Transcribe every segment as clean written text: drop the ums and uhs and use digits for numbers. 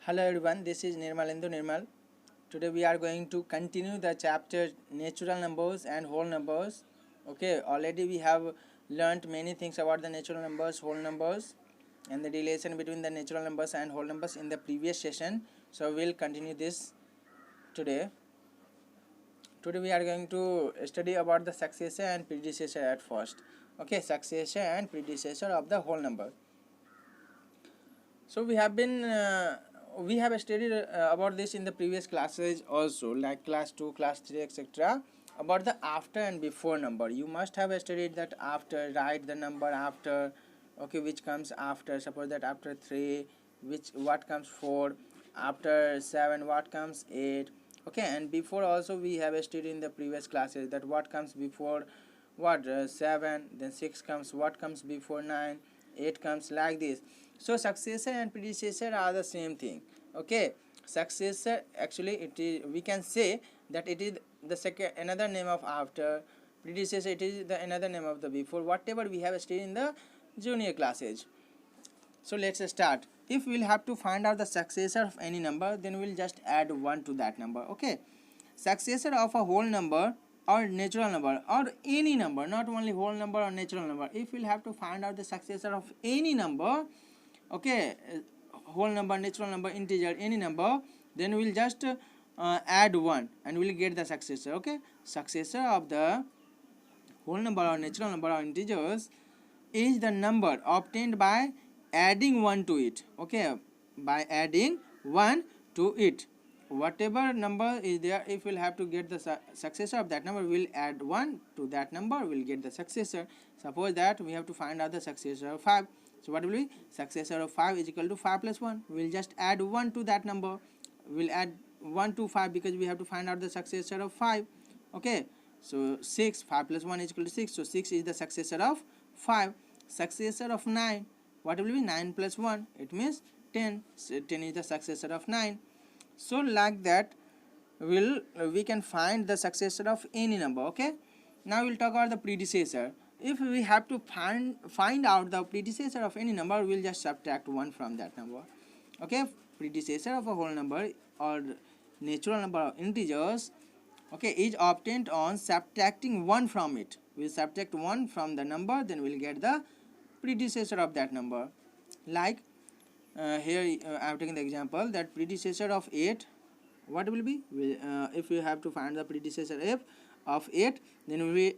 Hello everyone, this is Nirmalendu Nirmal. Today we are going to continue the chapter natural numbers and whole numbers. Okay, already we have learnt many things about the natural numbers, whole numbers, and the relation between the natural numbers and whole numbers in the previous session. So we'll continue this today. Today we are going to study about the successor and predecessor at first. Okay, successor and predecessor of the whole number. So we have studied about this in the previous classes also, like class 2, class 3, etc. About the after and before number. You must have studied that after, write the number after, okay, which comes after. Suppose that after 3, what comes 4, after 7, what comes 8. Okay, and before also we have studied in the previous classes that what comes before what 7, then 6 comes, what comes before 9, 8 comes, like this. So successor and predecessor are the same thing. Okay, successor actually it is, we can say that it is the second another name of after, predecessor it is the another name of the before, whatever we have studied in the junior classes. So let's start. If we'll have to find out the successor of any number, then we'll just add 1 to that number. Okay, successor of a whole number or natural number or any number, not only whole number or natural number. If we'll have to find out the successor of any number, okay, whole number, natural number, integer, any number, then we'll just add 1 and we'll get the successor. Okay, successor of the whole number or natural number or integers is the number obtained by adding 1 to it. Okay, by adding 1 to it, whatever number is there, if we'll have to get the successor of that number, we'll add 1 to that number, we'll get the successor. Suppose that we have to find out the successor of 5. So what will be successor of 5 is equal to 5 plus 1. We'll just add 1 to that number. We'll add 1 to 5 because we have to find out the successor of 5. Okay, so 6, 5 plus 1 is equal to 6. So 6 is the successor of 5. Successor of 9, what will be 9 plus 1? It means 10. So 10 is the successor of 9. So like that we can find the successor of any number. Okay, now we'll talk about the predecessor. If we have to find out the predecessor of any number, we'll just subtract 1 from that number. Okay, predecessor of a whole number or natural number of integers, okay, is obtained on subtracting 1 from it. We'll subtract 1 from the number, then we'll get the predecessor of that number. Like here I have taken the example that predecessor of 8, what will be? If we have to find the predecessor of 8, then we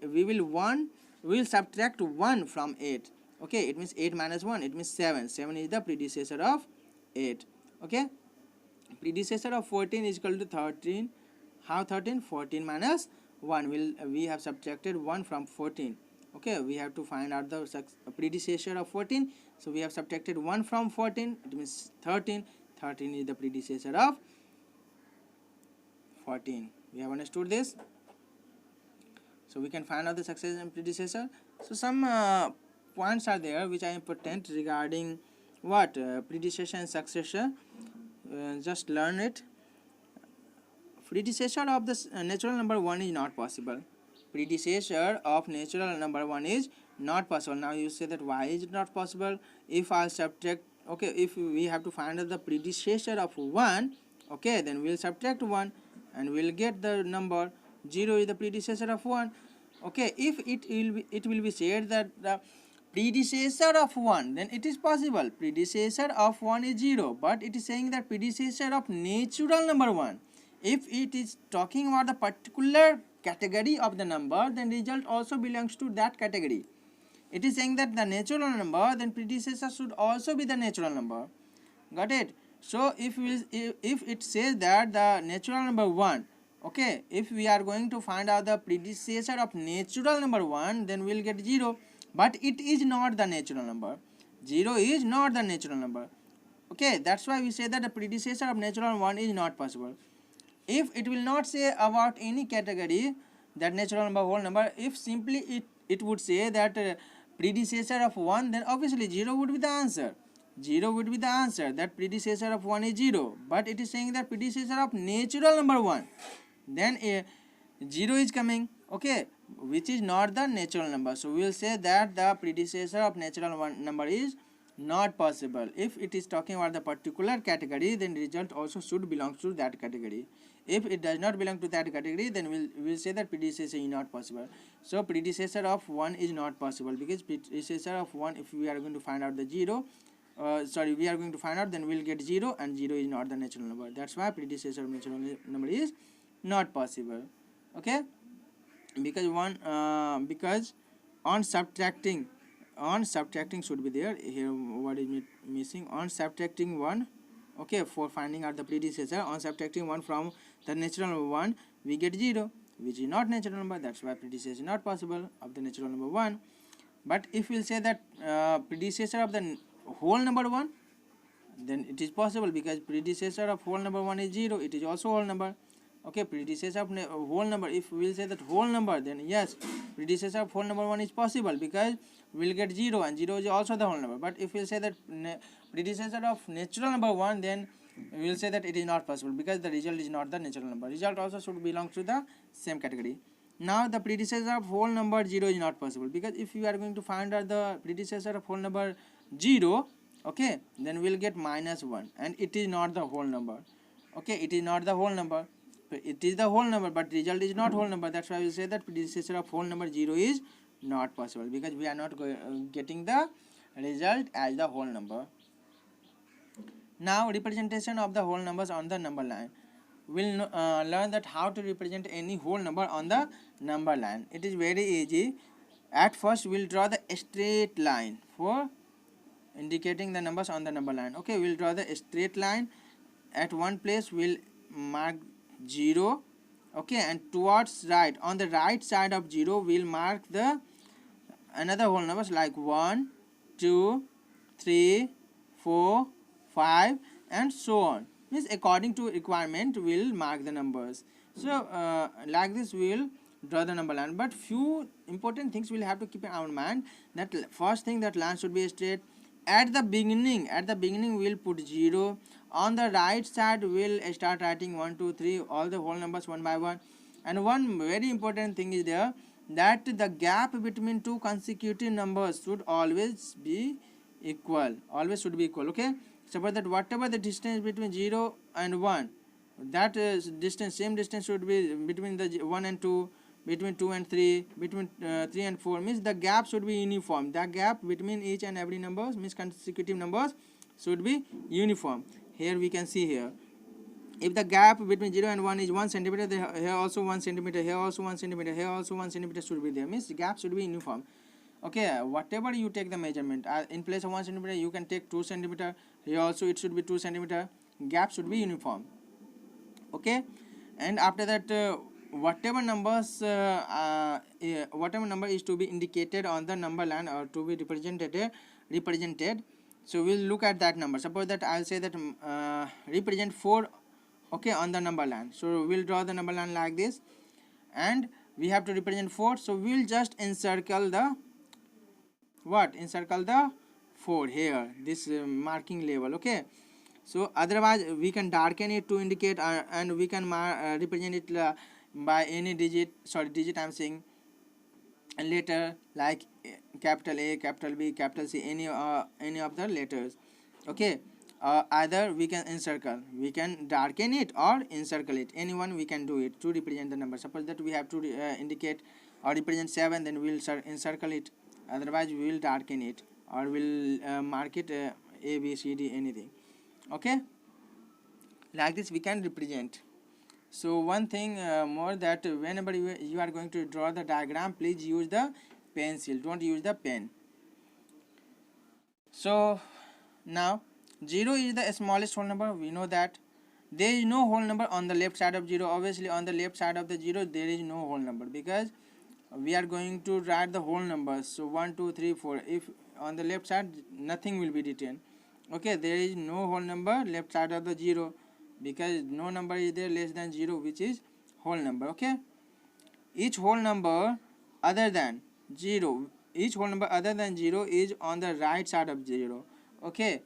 will subtract 1 from 8. Okay, it means 8 minus 1, it means 7. 7 is the predecessor of 8. Okay, predecessor of 14 is equal to 13. How 13? 14 minus 1. We have subtracted 1 from 14. Okay, we have to find out the predecessor of 14. So we have subtracted 1 from 14. It means 13. 13 is the predecessor of 14. We have understood this. So we can find out the successor and predecessor. So some points are there which are important regarding what predecessor and successor. Just learn it. Predecessor of the natural number 1 is not possible. Predecessor of natural number 1 is not possible. Now you say that why is it not possible? If I subtract, okay, if we have to find out the predecessor of 1, okay, then we'll subtract 1 and we'll get the number 0 is the predecessor of 1. Okay, if it will be said that the predecessor of 1, then it is possible. Predecessor of 1 is 0, but it is saying that predecessor of natural number 1. If it is talking about the particular category of the number, then result also belongs to that category. It is saying that the natural number, then predecessor should also be the natural number. Got it? So if it says that the natural number 1, okay, if we are going to find out the predecessor of natural number 1, then we'll get 0. But it is not the natural number. 0 is not the natural number. Okay, that's why we say that the predecessor of natural 1 is not possible. If it will not say about any category that natural number whole number, if simply it would say that predecessor of 1, then obviously 0 would be the answer. 0 would be the answer, that predecessor of 1 is 0. But it is saying that predecessor of natural number 1, then 0 is coming, okay, which is not the natural number. So we will say that the predecessor of natural number is not possible. If it is talking about the particular category, then result also should belong to that category. If it does not belong to that category, then we'll say that predecessor is not possible. So predecessor of 1 is not possible, because predecessor of 1, if we are going to find out the 0, we are going to find out, then we'll get 0, and 0 is not the natural number. That's why predecessor of natural number is not possible. Okay, because because on subtracting should be there here. What is missing? On subtracting 1, okay, for finding out the predecessor, on subtracting 1 from the natural number 1, we get 0, which is not natural number. That's why predecessor is not possible of the natural number 1. But if we'll say that predecessor of the whole number 1, then it is possible, because predecessor of whole number 1 is 0, it is also whole number. Okay, predecessor of whole number, if we'll say that whole number, then yes, predecessor of whole number 1 is possible, because we'll get 0, and 0 is also the whole number. But if we'll say that predecessor of natural number 1, then we'll say that it is not possible, because the result is not the natural number. Result also should belong to the same category. Now the predecessor of whole number 0 is not possible, because if you are going to find out the predecessor of whole number 0, okay, then we'll get -1, and it is not the whole number. Okay, it is not the whole number. It is the whole number, but result is not whole number. That's why we say that predecessor of whole number 0 is not possible, because we are not getting the result as the whole number. Now representation of the whole numbers on the number line. We'll learn that how to represent any whole number on the number line. It is very easy. At first we'll draw the straight line for indicating the numbers on the number line. Okay, we'll draw the straight line. At one place we'll mark 0, okay, and towards right, on the right side of 0, we'll mark the another whole numbers like 1, 2, 3, 4, 5, and so on. Means according to requirement we'll mark the numbers. So like this we'll draw the number line. But few important things we'll have to keep in our mind. That first thing, that line should be straight. At the beginning we'll put 0. On the right side we'll start writing 1, 2, 3, all the whole numbers one by one. And one very important thing is there, that the gap between two consecutive numbers should always be equal, okay. Suppose that whatever the distance between 0 and 1, that is same distance should be between the 1 and 2, between 2 and 3, between 3 and 4, means the gap should be uniform. The gap between each and every numbers, means consecutive numbers, should be uniform. Here we can see here, if the gap between 0 and 1 is 1 centimeter, here also 1 centimeter, here also 1 centimeter, here also 1 centimeter should be there, means the gap should be uniform. Okay, whatever you take the measurement, in place of 1 centimeter you can take 2 centimeter, here also it should be 2 centimeter, gap should be uniform. Okay, and after that whatever numbers whatever number is to be indicated on the number line or to be represented, so we'll look at that number. Suppose that I'll say that represent 4, okay, on the number line. So we'll draw the number line like this, and we have to represent 4, so we'll just encircle the 4 here, this marking level. Okay, so otherwise we can darken it to indicate and we can represent it by any digit I'm saying, and letter like capital A, capital B, capital C, any of the letters. Okay, either we can encircle, we can darken it or encircle it, anyone we can do it to represent the number. Suppose that we have to indicate or represent 7, then we'll encircle it, otherwise we will darken it or we'll mark it A, B, C, D, anything. Okay, like this we can represent. So one thing more, that whenever you are going to draw the diagram, please use the pencil, don't use the pen. So now 0 is the smallest whole number, we know that. There is no whole number on the left side of 0. Obviously on the left side of the 0 there is no whole number, because we are going to write the whole numbers. So 1, 2, 3, 4, if on the left side nothing will be written. Okay, there is no whole number left side of the 0, because no number is there less than 0 which is whole number. Okay, each whole number other than 0 is on the right side of 0. Okay,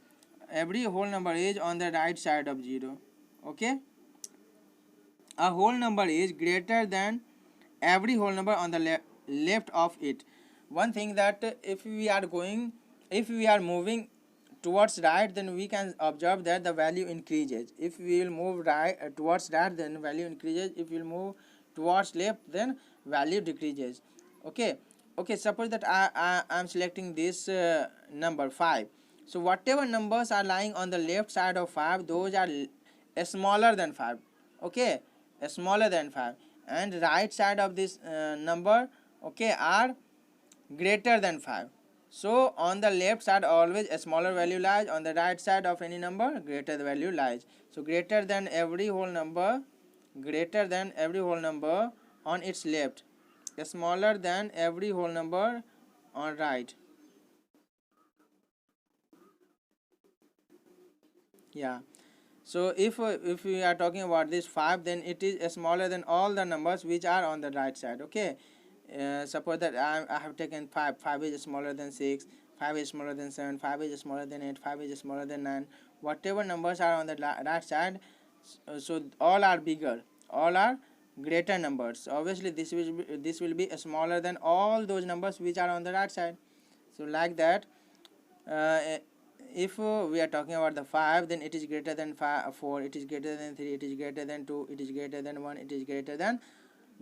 every whole number is on the right side of 0. Okay, a whole number is greater than every whole number on the left of it. One thing, that if we are moving towards right, then we can observe that the value increases. If we will move right towards right, then value increases. If we will move towards left, then value decreases. Okay. Okay, suppose that I am selecting this number 5. So whatever numbers are lying on the left side of 5, those are smaller than 5. Okay, smaller than 5, and right side of this number, okay, are greater than 5. So on the left side always a smaller value lies, on the right side of any number greater the value lies. So greater than every whole number, greater than every whole number on its left, smaller than every whole number on right. Yeah. So if we are talking about this 5, then it is smaller than all the numbers which are on the right side. Okay, suppose that I have taken 5. 5 is smaller than 6, 5 is smaller than 7, 5 is smaller than 8, 5 is smaller than 9. Whatever numbers are on the right side, so all are bigger, all are greater numbers. Obviously this will be smaller than all those numbers which are on the right side. So like that, if we are talking about the 5, then it is greater than 4, it is greater than 3, it is greater than 2, it is greater than 1, it is greater than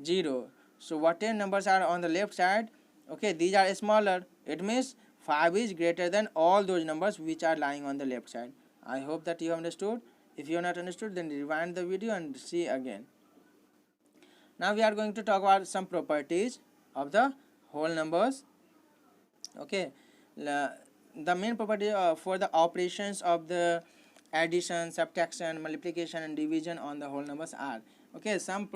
0. So whatever numbers are on the left side, okay, these are smaller. It means 5 is greater than all those numbers which are lying on the left side. I hope that you have understood. If you have not understood, then rewind the video and see again. Now we are going to talk about some properties of the whole numbers. Okay, the main property for the operations of the addition, subtraction, multiplication and division on the whole numbers are, okay, some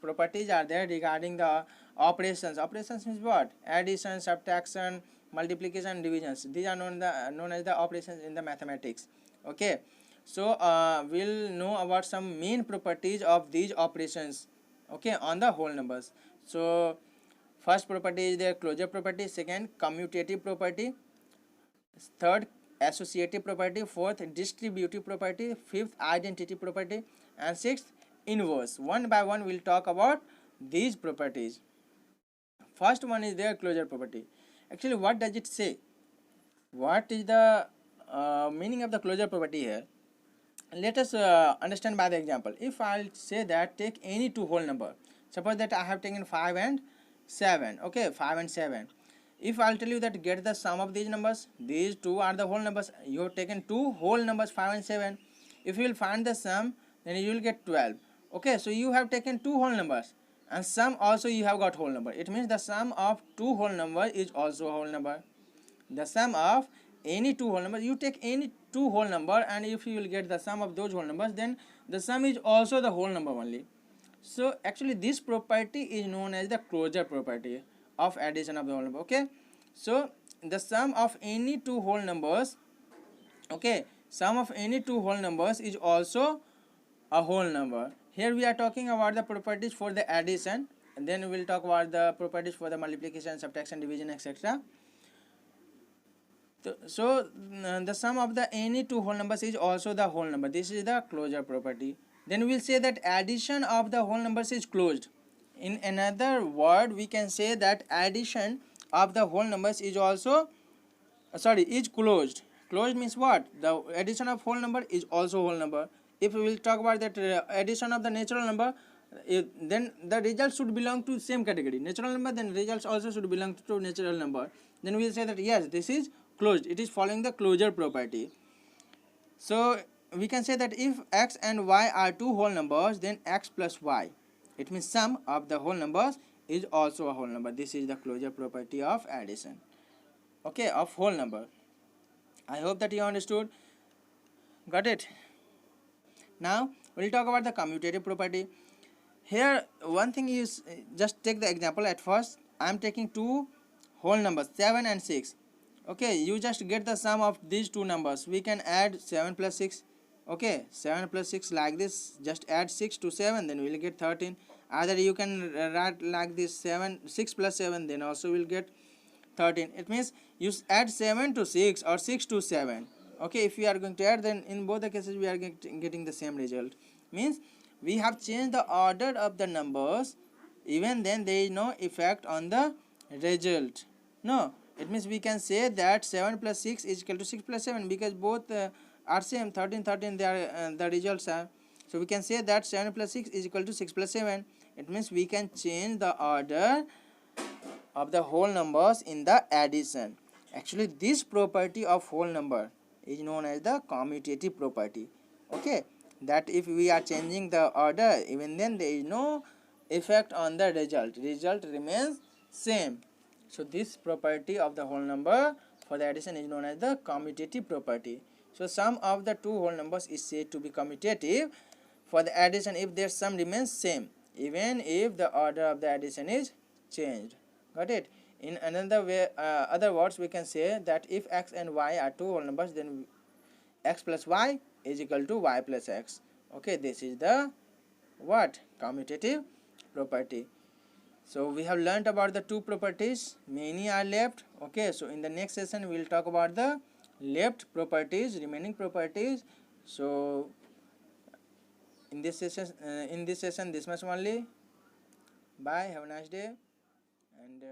properties are there regarding the operations. Operations means what? Addition, subtraction, multiplication, divisions. These are known as the operations in the mathematics. Okay, so we'll know about some main properties of these operations, okay, on the whole numbers. So first property is their closure property, second commutative property, third associative property, fourth distributive property, fifth identity property, and sixth inverse. One by one we'll talk about these properties. First one is their closure property. Actually, what does it say? What is the meaning of the closure property here? Let us understand by the example. If I'll say that take any two whole number, suppose that I have taken 5 and 7, okay, 5 and 7. If I'll tell you that get the sum of these numbers, these two are the whole numbers, you have taken two whole numbers 5 and 7. If you will find the sum, then you will get 12. Okay, so you have taken two whole numbers and sum also you have got whole number. It means the sum of two whole number is also a whole number. The sum of any two whole numbers, you take any two whole number, and if you will get the sum of those whole numbers, then the sum is also the whole number only. So actually this property is known as the closure property of addition of the whole number. Okay, so the sum of any two whole numbers, okay, sum of any two whole numbers is also a whole number. Here we are talking about the properties for the addition, and then we will talk about the properties for the multiplication, subtraction, division, etc. So the sum of the any two whole numbers is also the whole number. This is the closure property. Then we will say that addition of the whole numbers is closed. In another word, we can say that addition of the whole numbers is also is closed. Closed means what? The addition of whole number is also whole number. If we will talk about that addition of the natural number, then the results should belong to same category. Natural number, then results also should belong to natural number. Then we will say that yes, this is closed. It is following the closure property. So we can say that if x and y are two whole numbers, then x plus y, it means sum of the whole numbers is also a whole number. This is the closure property of addition, okay, of whole number. I hope that you understood. Got it? Now we'll talk about the commutative property. Here one thing is, just take the example. At first I am taking two whole numbers 7 and 6. Okay, you just get the sum of these two numbers. We can add 7 plus 6. Okay, 7 plus 6 like this, just add 6 to 7, then we will get 13. Either you can write like this, 6 plus 7, then also will get 13. It means you add 7 to 6 or 6 to 7. Okay, if we are going to add, then in both the cases we are getting the same result. Means we have changed the order of the numbers, even then there is no effect on the result. No, it means we can say that 7 plus 6 is equal to 6 plus 7, because both are same, 13 13 they are the results are. So we can say that 7 plus 6 is equal to 6 plus 7. It means we can change the order of the whole numbers in the addition. Actually this property of whole number is known as the commutative property. Okay, that if we are changing the order, even then there is no effect on the result remains same. So this property of the whole number for the addition is known as the commutative property. So sum of the two whole numbers is said to be commutative for the addition if their sum remains same, even if the order of the addition is changed. Got it? In another way, other words, we can say that if x and y are two whole numbers, then x plus y is equal to y plus x. Okay, this is the what? Commutative property. So we have learnt about the two properties, many are left. Okay, so in the next session we will talk about the left properties, remaining properties. So in this session this much only. Bye, have a nice day, and